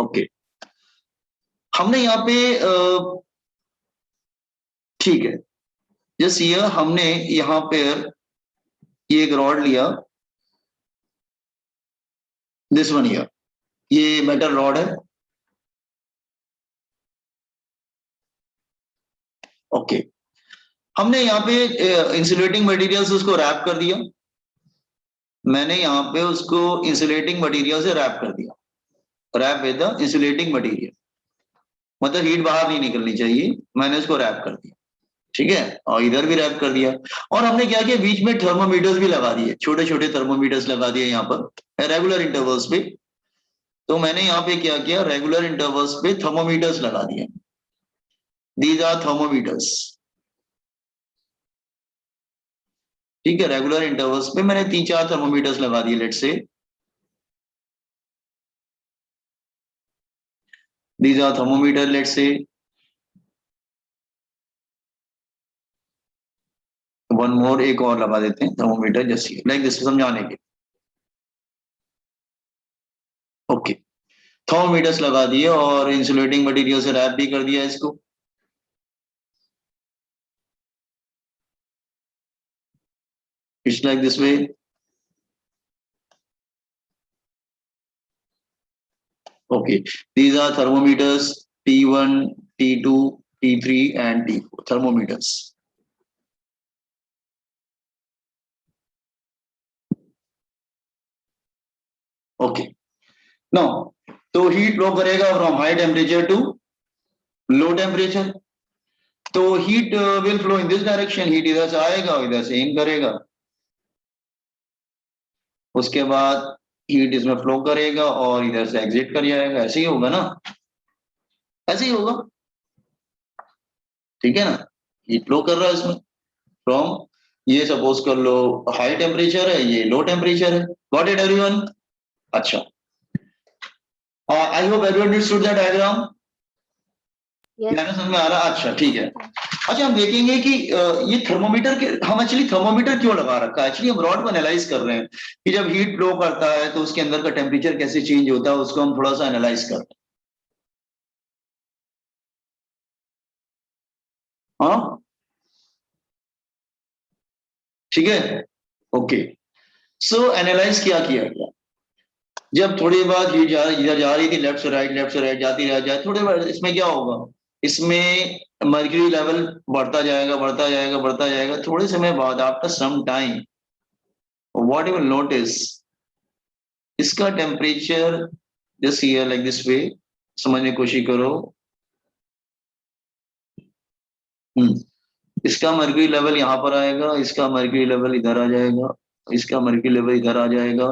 Okay, हमने यहाँ पे ठीक है, जैसे ये हमने यहाँ पे ये एक रॉड लिया, दिस वन हियर, ये मेटल रॉड है। ओके, हमने यहाँ पे इंसुलेटिंग मटेरियल से उसको रैप कर दिया। मैंने यहाँ पे उसको इंसुलेटिंग मटेरियल से रैप कर दिया, wrap with the insulating material, मतलब हीट बाहर नहीं निकलनी चाहिए, मैंने उसको रैप कर दिया। ठीक है, और इधर भी रैप कर दिया। और हमने क्या किया, बीच में थर्मोमीटर्स भी लगा दिए, छोटे छोटे थर्मोमीटर्स लगा दिए यहाँ पर रेगुलर इंटरवल्स पे। तो मैंने यहाँ पे क्या किया, रेगुलर इंटरवल्स पे थर्मोमीटर्स लगा दिए। These are thermometers. ठीक है, रेगुलर इंटरवल्स पे मैंने 3-4 थर्मोमीटर्स लगा दिए, let's say these are thermometer, let's say one more, एक और लगा देते हैं थर्मोमीटर, जैसे लाइक दिस, समझाने के। ओके, थर्मोमीटर्स लगा दिए और इंसुलेटिंग मटेरियल से रैप भी कर दिया इसको। It's like this way. Okay, these are thermometers T1, T2, T3, and T4 thermometers. Okay, now तो हीट फ्लो करेगा from high temperature to low temperature. तो heat will flow in this direction, heat इधर से आएगा और इधर से इन करेगा। उसके बाद हीट इसमें फ्लो करेगा और इधर से एग्जिट कर जाएगा। ऐसे ही होगा ना, ऐसे ही होगा, ठीक है ना। हीट फ्लो कर रहा है इसमें फ्रॉम, ये सपोज कर लो हाई टेम्परेचर है, ये लो टेम्परेचर है। Got it everyone? अच्छा, I hope everyone understood the diagram. यानी समझ में आ रहा? अच्छा ठीक है। अच्छा, हम देखेंगे कि ये थर्मोमीटर के, हम एक्चुअली थर्मोमीटर क्यों लगा रखा है। एक्चुअली हम रॉड को एनालाइज कर रहे हैं कि जब हीट फ्लो करता है तो उसके अंदर का टेम्परेचर कैसे चेंज होता है, उसको हम थोड़ा सा एनालाइज कर रहे हैं। हाँ ठीक है, ओके। सो एनालाइज क्या किया गया, जब थोड़ी बाद हीट इधर जा रही थी, लेफ्ट से राइट, लेफ्ट से राइट जाती रह जाए, थोड़ी बार इसमें क्या होगा, इसमें मर्क्यूरी लेवल बढ़ता जाएगा, बढ़ता जाएगा, बढ़ता जाएगा। थोड़े समय बाद, after some time, what you will notice, इसका temperature just here like this way, समझने की कोशिश करो। इसका मर्क्यूरी लेवल यहाँ पर आएगा, इसका मर्क्यूरी लेवल इधर आ जाएगा, इसका मर्क्यूरी लेवल इधर आ जाएगा।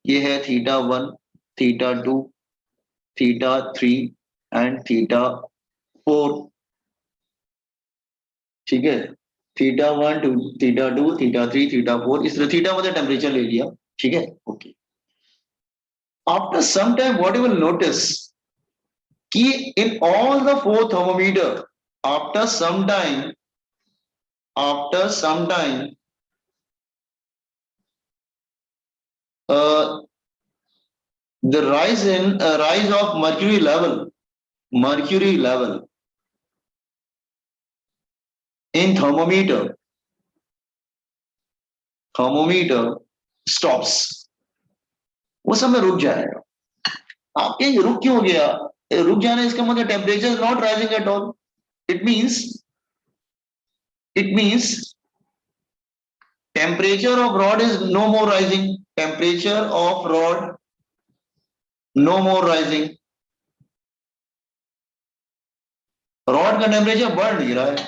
ये है θ1, θ2, θ3 एंड θ4। ठीक है, θ1 टू θ2, θ3, θ4, इस तरह थीटा मतलब टेम्परेचर ले लिया। ठीक है, okay. After some time what you will notice कि in all the 4 thermometer, after some time, after some time the rise of mercury level in thermometer stops, वो समय रुक जाएगा। आप कहेंगे रुक क्यों गया, रुक जाना इसका मतलब temperature is not rising at all. It means temperature of rod is no more rising, temperature of rod no more rising, rod का टेम्परेचर बढ़ नहीं रहा है।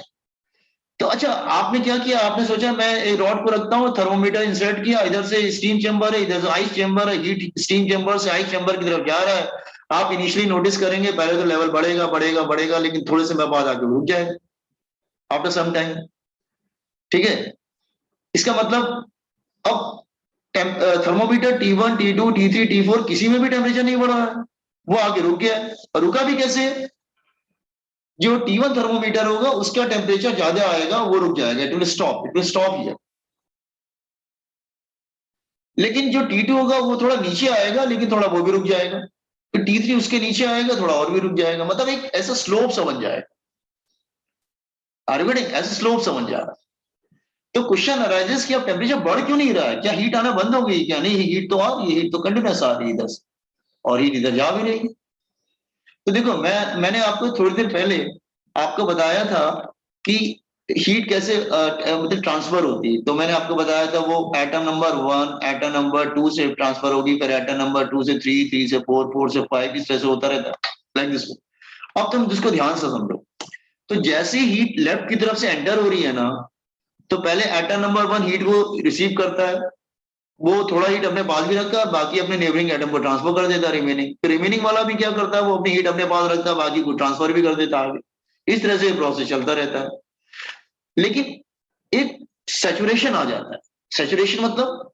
तो अच्छा, आपने क्या किया, आपने सोचा मैं एक रॉड को रखता हूँ, थर्मोमीटर इंसर्ट किया, इधर से स्टीम चेंबर है, इधर से आइस चेंबर है, हीट स्टीम चेंबर से आइस चेंबर की तरफ जा रहा है। आप इनिशियली नोटिस करेंगे पहले तो लेवल बढ़ेगा बढ़ेगा बढ़ेगा, लेकिन थोड़े समय बाद आके रुक जाएगा आफ्टर सम टाइम। ठीक है, इसका मतलब अब thermometer T1, T2, T3, T4 किसी में भी टेम्परेचर नहीं बढ़ रहा है, वो आगे रुक गया है। और रुका भी कैसे, जो T1 थर्मोमीटर होगा उसका टेम्परेचर ज्यादा आएगा, वो रुक जाएगा, इट विल स्टॉप हियर। लेकिन जो T2 होगा वो थोड़ा नीचे आएगा, लेकिन थोड़ा वो भी रुक जाएगा। तो T3 उसके नीचे आएगा, थोड़ा और भी रुक जाएगा, मतलब एक ऐसा स्लोप सा बन जाएगा। आयुर्वेदिक ऐसा स्लोप समझ जा रहा है। तो क्वेश्चन अराइजेस कि अब टेम्परेचर बढ़ क्यों नहीं रहा है, क्या हीट आना बंद हो गई क्या? नहीं, हीट तो आ रही है, हीट तो कंटिन्यूस आ रही है इधर से, और हीट इधर जा भी रही है। तो देखो, मैंने आपको थोड़ी देर पहले आपको बताया था कि हीट कैसे मतलब ट्रांसफर होती है। तो मैंने आपको बताया था वो एटम नंबर 1 एटम नंबर 2 से ट्रांसफर होगी, फिर एटम नंबर 2 से 3, 3 से 4, 4 से 5, इस तरह से होता रहता है, लाइक दिस। अब तुम जिसको ध्यान से समझो, तो जैसे हीट लेफ्ट की तरफ से एंटर हो रही है ना, तो पहले एटम नंबर 1 हीट को रिसीव करता है, वो थोड़ा हीट अपने पास भी रखता है, बाकी अपने नेबरिंग एटम को ट्रांसफर कर देता है रिमेनिंग। फिर रिमेनिंग वाला भी क्या करता है, वो अपनी हीट अपने पास रखता है, बाकी को ट्रांसफर भी कर देता है आगे। इस तरह से प्रोसेस चलता रहता है। लेकिन एक सैचुरेशन आ जाता है। सैचुरेशन मतलब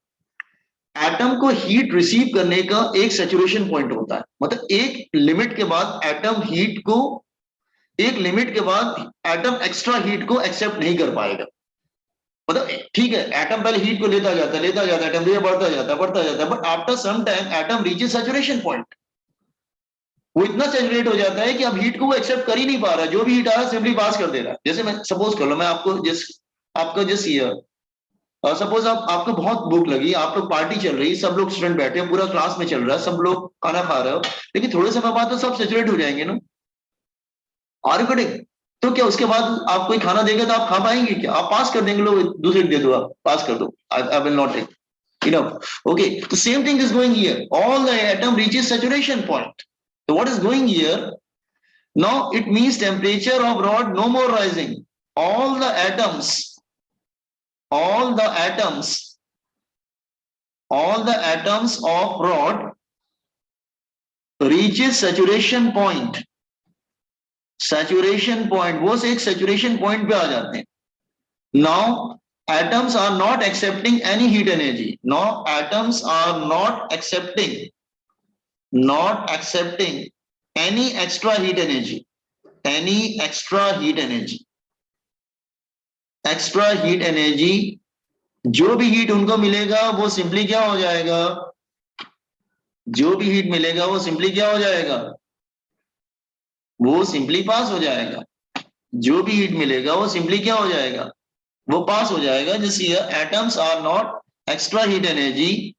एटम को हीट रिसीव करने का एक सैचुरेशन पॉइंट होता है, मतलब एक लिमिट के बाद एटम हीट को, एक लिमिट के बाद एटम एक्स्ट्रा हीट को एक्सेप्ट नहीं कर पाएगा। मतलब ठीक है, एटम पहले हीट को लेता जाता है, टेम्परेचर बढ़ता जाता है, but after some time atom reaches saturation point. वो इतना सैचुरेट हो जाता है कि अब हीट को वो एक्सेप्ट कर ही नहीं पा रहा, जो भी हीट आ रहा है सिंपली पास कर दे रहा है। जैसे मैं सपोज कर लो, मैं आपको जिस आपका जिस ईयर, सपोज आपको बहुत भूख लगी, आप लोग पार्टी चल रही, सब लोग स्टूडेंट बैठे हैं, पूरा क्लास में चल रहा है, सब लोग खाना खा रहे हो, लेकिन थोड़े समय बाद तो सब सैचुरेट हो जाएंगे ना, आर यू करेक्ट? तो क्या उसके बाद आप कोई खाना देगा तो आप खा पाएंगे क्या? आप पास कर देंगे, लोग दूसरे दे दो, आप पास कर दो, I will not take enough. Okay, the same thing is going here. All the atom reaches saturation point. So what is going here? Now it means temperature of rod no more rising. All the atoms, all the atoms, all the atoms of rod reaches saturation point. Saturation point, वो से एक saturation point पे आ जाते हैं. Now atoms are not accepting any heat energy. Now atoms are not accepting any extra heat energy. Any extra heat energy. Extra heat energy, जो भी heat उनको मिलेगा वो सिंपली क्या हो जाएगा, जो भी हीट मिलेगा वो सिंपली क्या हो जाएगा, वो सिंपली पास हो जाएगा। जो भी हीट मिलेगा वो सिंपली क्या हो जाएगा, वो पास हो जाएगा। जिस atoms are not extra heat energy,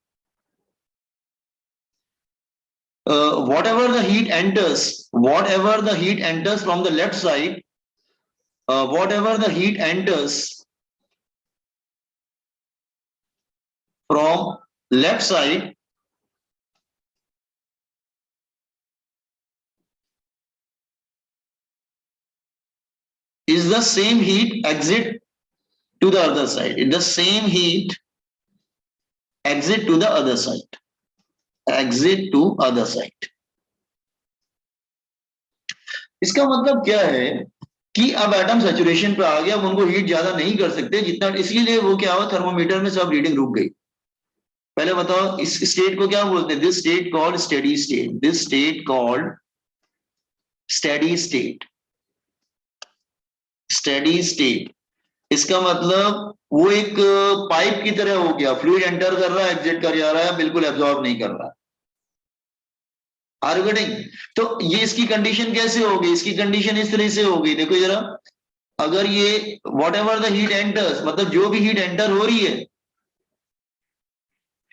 whatever the heat enters, whatever the heat enters from the left side, whatever the heat enters from left side is the same heat exit to the other side. It's the same heat exit to the other side. Exit to other side. इसका मतलब क्या है कि अब atom saturation पे आ गया, अब उनको हीट ज्यादा नहीं कर सकते जितना, इसलिए वो क्या हुआ, थर्मोमीटर में सब रीडिंग रुक गई। पहले बताओ इस स्टेट को क्या बोलते हैं? This state called steady state. This state called steady state. Steady state, इसका मतलब वो एक पाइप की तरह हो गया, फ्लूइड एंटर कर रहा है, एग्जिट कर जा रहा है, बिल्कुल एब्जॉर्ब नहीं कर रहा। Are you getting? तो ये इसकी कंडीशन कैसे होगी? इसकी कंडीशन इस तरह से होगी, देखो जरा, अगर ये what ever the heat enters, मतलब जो भी हीट एंटर हो रही है,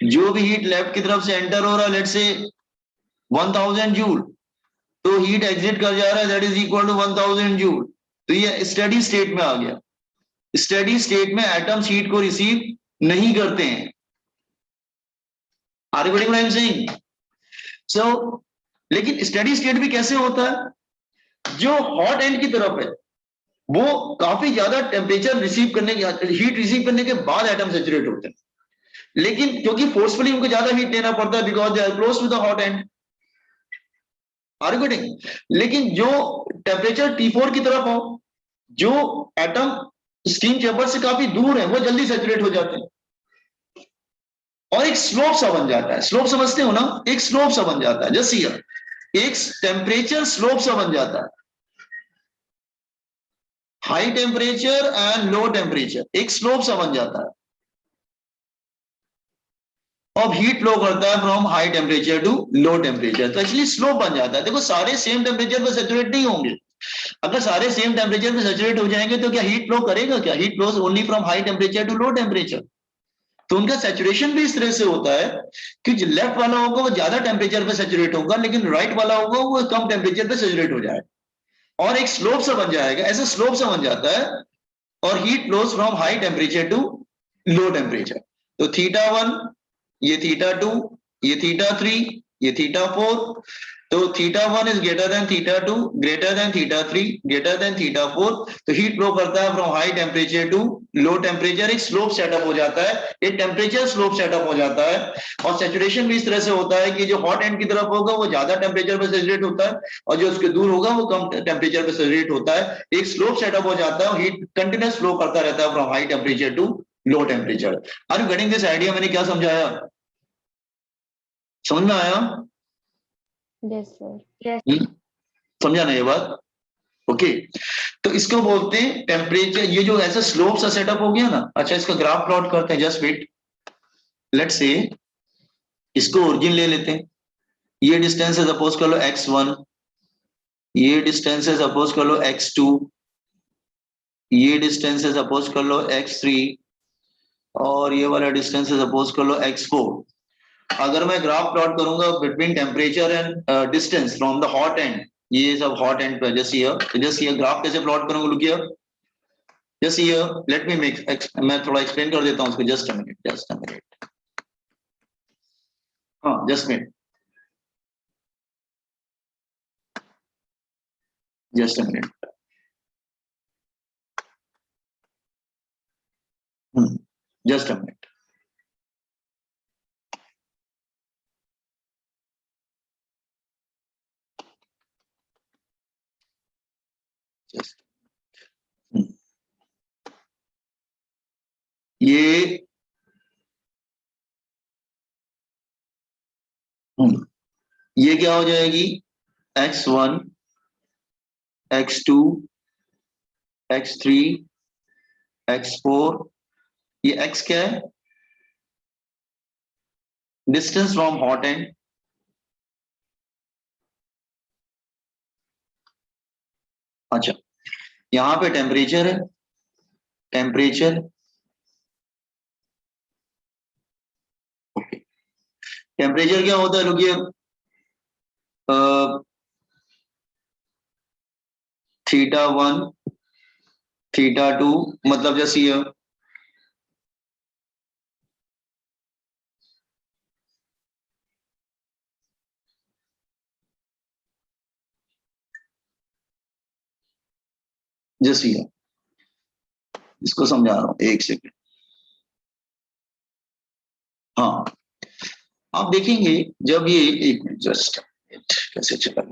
जो भी हीट लेफ्ट की तरफ से एंटर हो रहा है, लेट्स से 1000 जूल, तो हीट एग्जिट कर जा रहा है, that is equal to 1000 joule. तो ये स्टेडी स्टेट में आ गया। स्टेडी स्टेट में एटम्स हीट को रिसीव नहीं करते हैं। Are you getting what I am saying? So लेकिन स्टेडी स्टेट भी कैसे होता है? जो हॉट एंड की तरफ है वो काफी ज्यादा टेम्परेचर रिसीव करने के, हीट रिसीव करने के बाद एटम सैचुरेट होते हैं, लेकिन क्योंकि फोर्सफुली उनको ज्यादा हीट देना पड़ता है, because they are close to the hot end. Are you getting? लेकिन जो टेम्परेचर T4 की तरफ हो, जो एटम स्टीम चैम्बर से काफी दूर है, वो जल्दी सैचुरेट हो जाते हैं और एक स्लोप सा बन जाता है। स्लोप समझते हो ना? एक स्लोप सा बन जाता है, जैसे एक टेम्परेचर स्लोप सा बन जाता है। High temperature and low temperature, एक स्लोप सा बन जाता है। अब हीट फ्लो करता है from high temperature to low temperature, तो एक्चुअली स्लोप बन जाता है। देखो सारे सेम टेम्परेचर पर सेचुरेट नहीं होंगे। अगर सारे सेम टेम्परेचर पे सेचुरेट हो जाएंगे तो क्या हीट फ्लो करेगा? क्या heat flows only from high temperature to low temperature. तो उनका सेचुरेशन भी इस तरह से होता है कि जो लेफ्ट वाला होगा वो ज्यादा टेम्परेचर पे सेचुरेट होगा, लेकिन राइट वाला होगा वो कम टेम्परेचर पे सेचुरेट हो जाएगा और एक स्लोप सा बन जाएगा, ऐसा स्लोप सा बन जाता है। और heat flows from high temperature to low temperature. तो थीटा 1, ये थीटा 2, ये थीटा 3, ये थीटा 4। तो theta 1 is greater than theta 2, greater than theta 3, greater than theta 4। तो हीट फ्लो करता है from high temperature to low temperature, एक slope set up हो जाता है, एक टेम्परेचर स्लोप सेटअप हो जाता है। और सेचुरेशन भी इस तरह से होता है कि जो हॉट एंड की तरफ होगा वो ज्यादा टेम्परेचर पे सेचुरेट होता है और जो उसके दूर होगा वो कम टेम्परेचर पे सेचुरेट होता है। एक स्लोप सेटअप हो जाता है और हीट कंटिन्यूस फ्लो करता रहता है from high temperature to low temperature. Are you getting this idea? मैंने क्या समझाया, समझ में आया? Yes sir. समझा ना ये बात? ओके। तो इसको बोलते हैं टेम्परेचर। ये जो ऐसा स्लोप सा सेटअप हो गया ना, अच्छा इसका ग्राफ प्लॉट करते हैं, जस्ट वेट। लेट्स से इसको ओरिजिन ले लेते हैं, ये डिस्टेंस है सपोज कर लो x1, ये डिस्टेंस है सपोज कर लो x2, ये डिस्टेंस है सपोज कर लो x3 और ये वाला डिस्टेंस है सपोज कर लो x4। अगर मैं ग्राफ प्लॉट करूंगा between temperature and distance from the hot end, ये सब हॉट एंड पे जस्ट हियर ग्राफ कैसे प्लॉट करूंगा, look here, just here let me make, मैं थोड़ा एक्सप्लेन कर देता हूं उसको, just a minute, just a minute. हाँ just minute, just a minute. Just a minute. ये ये क्या हो जाएगी, x1, x2, x3, x4। ये x क्या है, डिस्टेंस फ्रॉम हॉट एंड। अच्छा यहाँ पे टेम्परेचर है, टेम्परेचर ओके। टेम्परेचर क्या होता है, रुकिए, थीटा 1, थीटा 2, मतलब जैसे ये जैसे ये, इसको समझा रहा हूं, एक सेकेंड। हाँ आप देखेंगे जब ये, एक मिनट जस्ट, कैसे चला,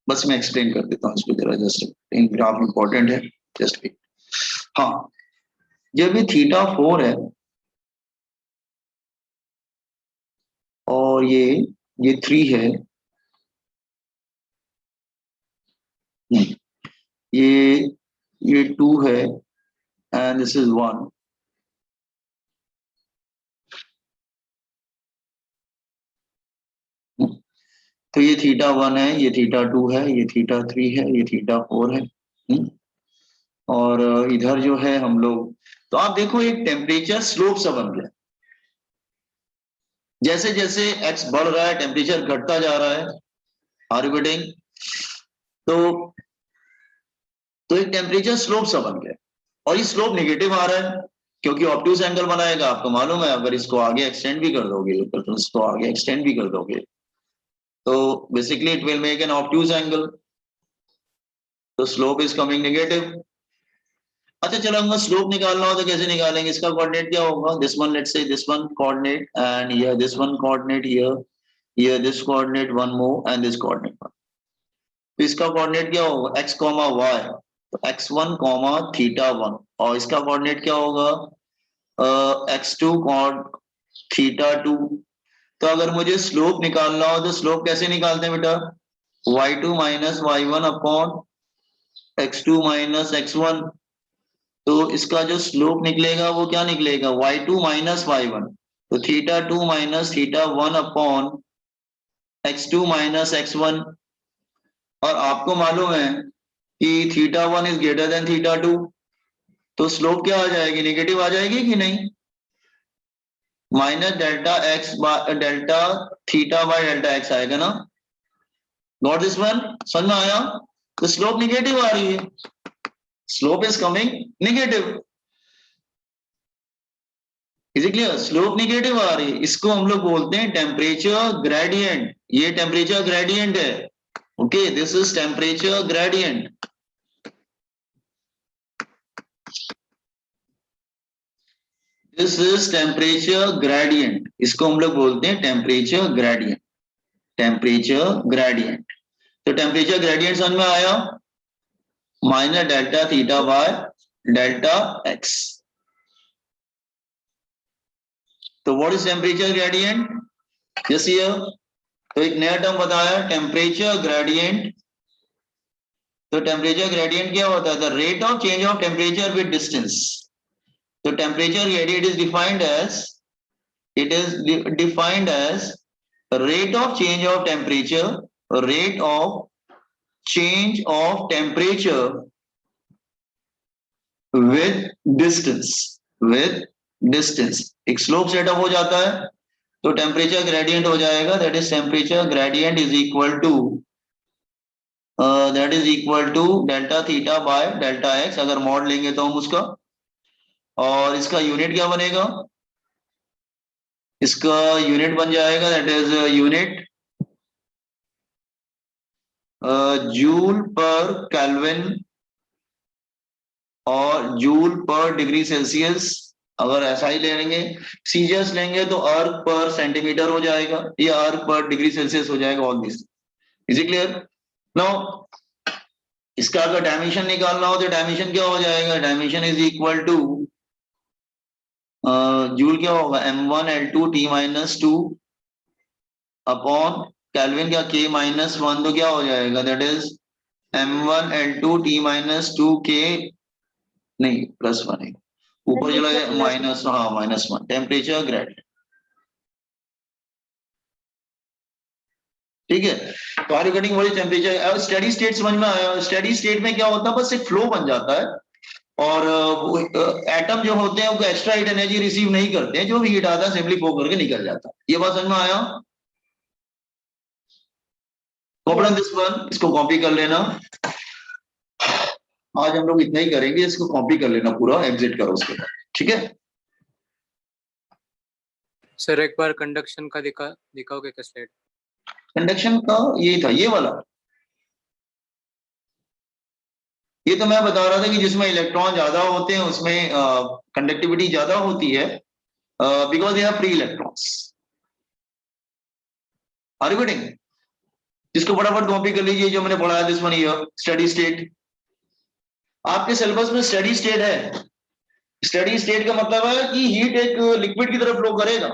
बस मैं एक्सप्लेन कर देता हूँ इसको जरा, जस्ट ग्राफ इंपॉर्टेंट है, जस्ट वेट। हाँ जब ये थीटा 4 है और ये 3 है, ये ये 2 है एंड दिस इज 1। तो ये थीटा 1 है, ये थीटा 2 है, ये थीटा 3 है, ये थीटा 4 है। और इधर जो है हम लोग, तो आप देखो एक टेम्परेचर स्लोप सा बन गया, जैसे जैसे एक्स बढ़ रहा है टेम्परेचर घटता जा रहा है। Are you getting? तो एक टेम्परेचर स्लोप सा बन गया और ये स्लोप नेगेटिव आ रहा है क्योंकि ऑब्ट्यूज एंगल बनाएगा, आपको मालूम है। अगर इसको आगे एक्सटेंड भी कर दोगे, तो इसको आगे एक्सटेंड भी कर दोगे तो basically it will make an obtuse angle, तो स्लोप इज कमिंग नेगेटिव। अच्छा चलो हमको स्लोप निकालना हो तो कैसे निकालेंगे, इसका कोऑर्डिनेट क्या होगा, this one, let's say this one coordinate and here this one coordinate, here this coordinate one more and this coordinate one. तो इसका कोऑर्डिनेट क्या होगा, x कॉमा वाई, तो x1 कॉमा थीटा 1, और इसका कोऑर्डिनेट क्या होगा, x2 कॉड थीटा 2। तो अगर मुझे स्लोप निकालना हो तो स्लोप कैसे निकालते हैं बेटा, y2 minus y1 upon x2 minus x1। तो इसका जो स्लोप निकलेगा वो क्या निकलेगा, y2 माइनस y1। तो θ2 minus θ1 upon x2 minus x1। और आपको मालूम है कि θ1 इज ग्रेटर देन θ2, तो स्लोप क्या आ जाएगी, नेगेटिव आ जाएगी कि नहीं, minus delta x delta theta by delta x आएगा ना। गॉट दिस वन, समझ में आया। तो स्लोप निगेटिव आ रही है, slope is coming negative, is it clear, slope negative आ रही है, इसको हम लोग बोलते हैं टेम्परेचर ग्रेडियंट। ये टेम्परेचर ग्रेडियंट है, okay, this is temperature gradient. This is temperature gradient, इसको हम लोग बोलते हैं टेम्परेचर ग्रेडियंट, टेम्परेचर ग्रेडियंट। तो टेम्परेचर ग्रेडियंट समझ में आया, minus delta theta by delta x. तो what is temperature gradient, just here, तो एक नया टर्म बताया टेम्परेचर ग्रेडियंट। तो टेम्परेचर ग्रेडियंट क्या होता है, the rate of change of temperature with distance. तो temperature gradient is defined as, it is defined as rate of change of temperature, rate of change of temperature with distance, with distance। एक slope set up हो जाता है तो temperature gradient हो जाएगा, that is temperature gradient is equal to delta theta by delta x, अगर mod लेंगे तो हम उसका, और इसका यूनिट क्या बनेगा, इसका यूनिट बन जाएगा दैट इज यूनिट जूल पर केल्विन और जूल पर डिग्री सेल्सियस। अगर ऐसा ही ले लेंगे, सीजियस लेंगे तो अर्क पर सेंटीमीटर हो जाएगा, या अर्क पर डिग्री सेल्सियस हो जाएगा, all this. Is it clear now. इसका अगर डायमेंशन निकालना हो तो डायमेंशन क्या हो जाएगा, dimension is equal two joule क्या होगा, m1L2T-2 अपॉन केल्विन क्या K-1, तो क्या हो जाएगा, दैट इज m1L2T-2 K, नहीं +1 है, ऊपर चला गया माइनस, हाँ -1, टेम्परेचर ग्रेडियंट। ठीक है, तो are cutting what is temperature. अब स्टेडी स्टेट समझ में आया, स्टेडी स्टेट में क्या होता है, बस एक फ्लो बन जाता है, और एटम जो होते हैं वो एक्स्ट्रा हीट एनर्जी रिसीव नहीं करते हैं, जो भी हीट आता है सिंपली फ्लो करके निकल जाता है। ये बात समझ में आया, कॉपी दिस वन, इसको कॉपी कर लेना। आज हम लोग इतना ही करेंगे, इसको कॉपी कर लेना पूरा, एग्जिट करो उसके बाद, ठीक है। सर एक बार कंडक्शन का दिखाओगे क्या स्लाइड। कंडक्शन का ये था, ये वाला, ये तो मैं बता रहा था कि जिसमें इलेक्ट्रॉन ज्यादा होते हैं उसमें कंडक्टिविटी ज्यादा होती है, because they are free electrons. Are you getting, जिसको फटाफट कॉपी कर लीजिए, जो मैंने पढ़ाया this one here, study state. आपके सिलेबस में स्टडी स्टेट है, स्टडी स्टेट का मतलब है कि हीट एक लिक्विड की तरफ फ्लो करेगा,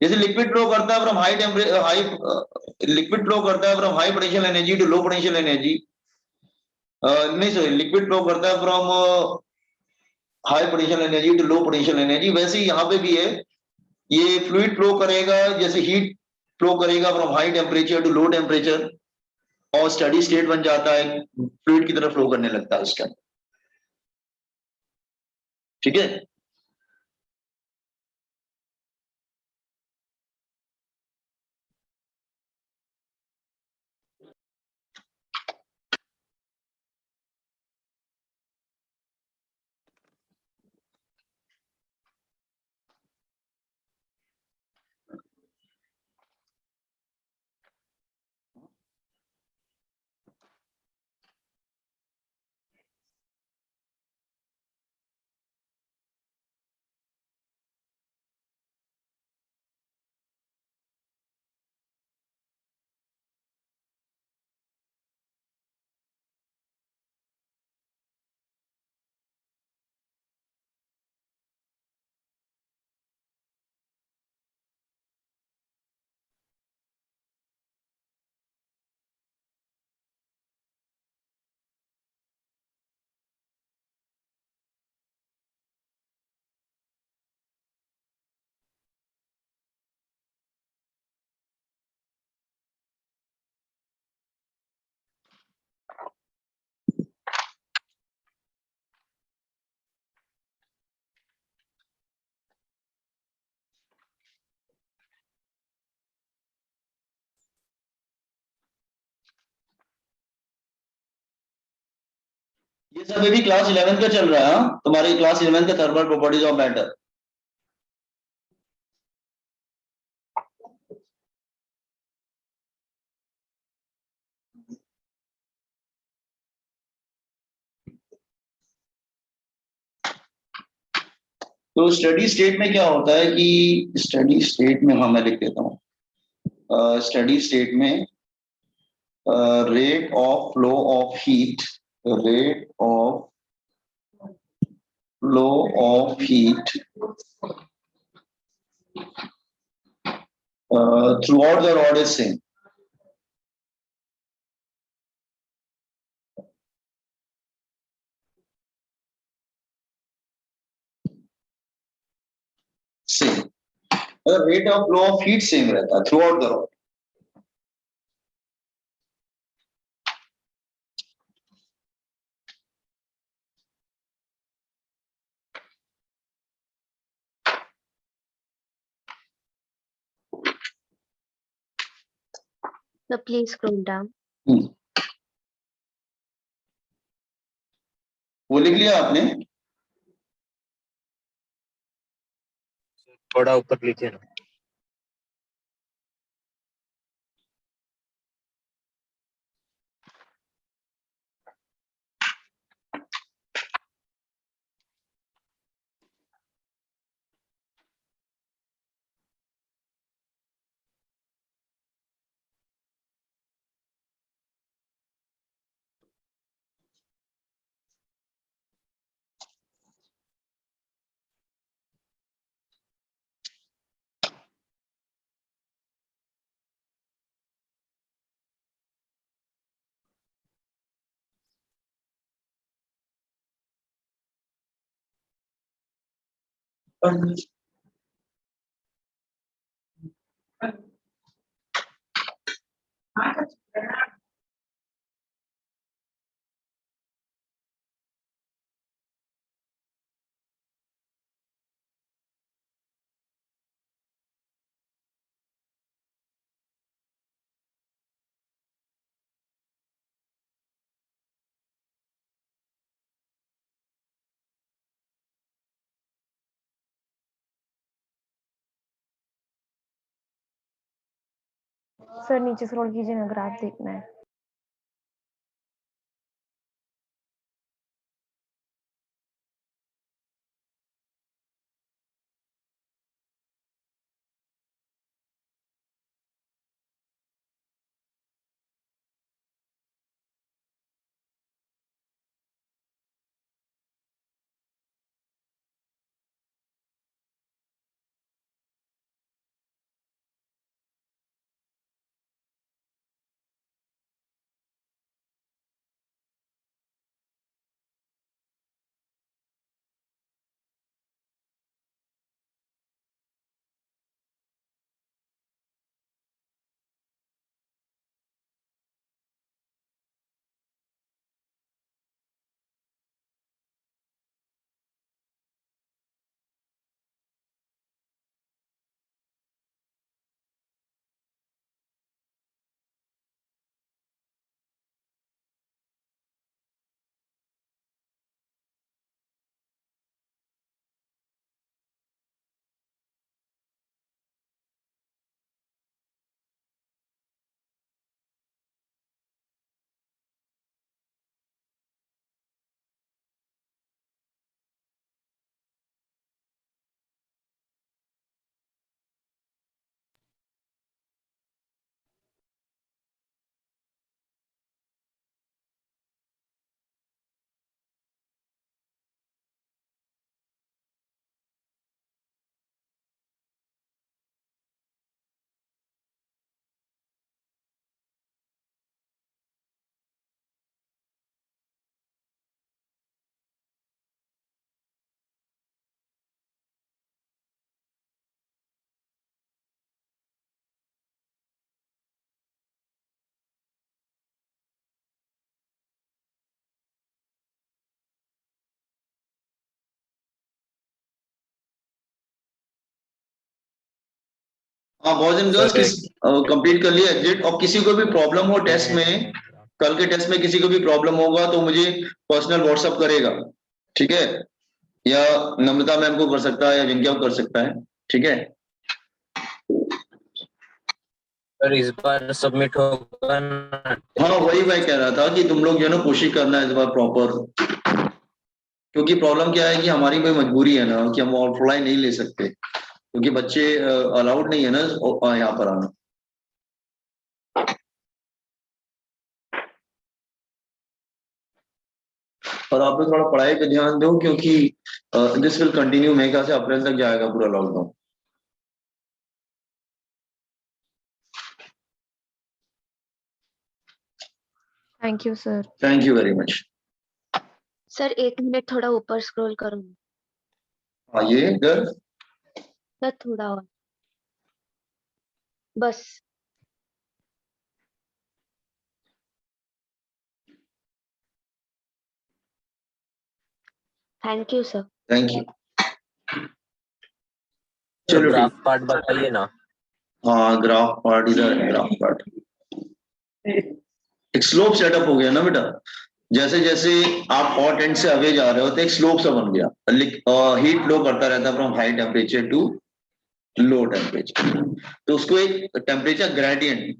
जैसे लिक्विड फ्लो करता है from high temperature, liquid flow करता है from high potential energy to low potential energy, नहीं सॉरी, लिक्विड फ्लो करता है from high potential energy to low potential energy, वैसे ही यहाँ पे भी है, ये फ्लूइड फ्लो करेगा, जैसे हीट फ्लो करेगा from high temperature to low temperature, और स्टडी स्टेट बन जाता है, फ्लूइड की तरफ फ्लो करने लगता है उसका, ठीक है। सब अभी क्लास 11 का चल रहा है। हाँ? तुम्हारी क्लास 11 का थर्मल प्रॉपर्टीज ऑफ मैटर। तो स्टडी स्टेट में क्या होता है कि स्टडी स्टेट में, हाँ मैं लिख देता हूँ, स्टडी स्टेट में rate of flow of heat, rate of flow of heat throughout the rod is same. Same, अगर rate of flow of heat same रहता है throughout the rod. So please scroll down. वो लिख लिया आपने? थोड़ा ऊपर लीजिए ना। सर नीचे स्क्रॉल कीजिए ना, ग्राफ देखना है। हाँ बॉयज एंड गर्ल्स किस कंप्लीट कर लिया एग्जिट, और किसी को भी प्रॉब्लम हो टेस्ट में कल के टेस्ट में किसी को भी प्रॉब्लम होगा तो मुझे पर्सनल व्हाट्सअप करेगा, ठीक है, या नम्रता मैम को कर सकता है या विंध्या को कर सकता है, ठीक है। सर इस बार सबमिट होगा ना? हाँ वही मैं कह रहा था कि तुम लोग जो है ना कोशिश करना है इस बार प्रॉपर, क्योंकि प्रॉब्लम क्या है कि हमारी कोई मजबूरी है ना कि हम ऑफलाइन नहीं ले सकते, क्योंकि बच्चे अलाउड नहीं है ना यहाँ पर आना। और आप लोग थोड़ा पढ़ाई पे ध्यान दो, क्योंकि दिस विल कंटिन्यू, मेरे ख्याल से अप्रैल तक जाएगा पूरा lockdown. Thank you sir. Thank you very much. Sir 1 minute थोड़ा ऊपर स्क्रॉल करो ना। हाँ ये इधर, सर थोड़ा और, बस। Thank you sir. Thank you. तो चलो ग्राफ ठीक। पार्ट बताइए ना। हाँ ग्राफ पार्ट इधर है, ग्राफ पार्ट। एक स्लोप सेटअप हो गया ना बेटा, जैसे जैसे आप हॉट एंड से अवे जा रहे हो तो एक स्लोप सा बन गया, हीट फ्लो करता रहता है from high temperature to low temperature, तो उसको एक टेम्परेचर ग्रेडियंट,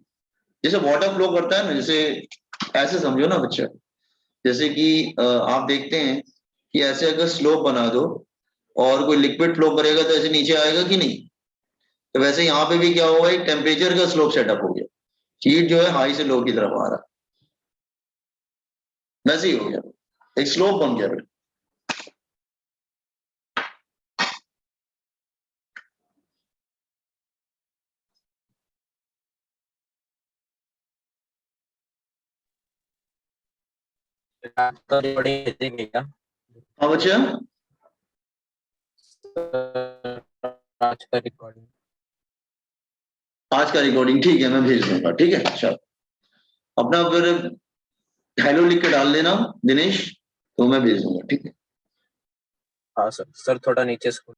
जैसे वाटर फ्लो करता है ना, जैसे ऐसे समझो ना बच्चा, जैसे कि आप देखते हैं कि ऐसे अगर स्लोप बना दो और कोई लिक्विड फ्लो करेगा तो ऐसे नीचे आएगा कि नहीं, तो वैसे यहाँ पे भी क्या होगा, एक टेम्परेचर का स्लोप सेटअप हो गया, हीट जो है हाई से लो की तरफ आ रहा है, वैसे ही हो गया, एक स्लोप बन गया बेटा। तो रिकॉर्डिंग देंगे क्या? हाँ बच्चा, आज का रिकॉर्डिंग। आज का रिकॉर्डिंग ठीक है, मैं भेज दूंगा, ठीक है। चलो अपना फिर हेलो लिख के डाल देना दिनेश, तो मैं भेज दूंगा, ठीक है। हाँ सर, सर थोड़ा नीचे स्क्रॉल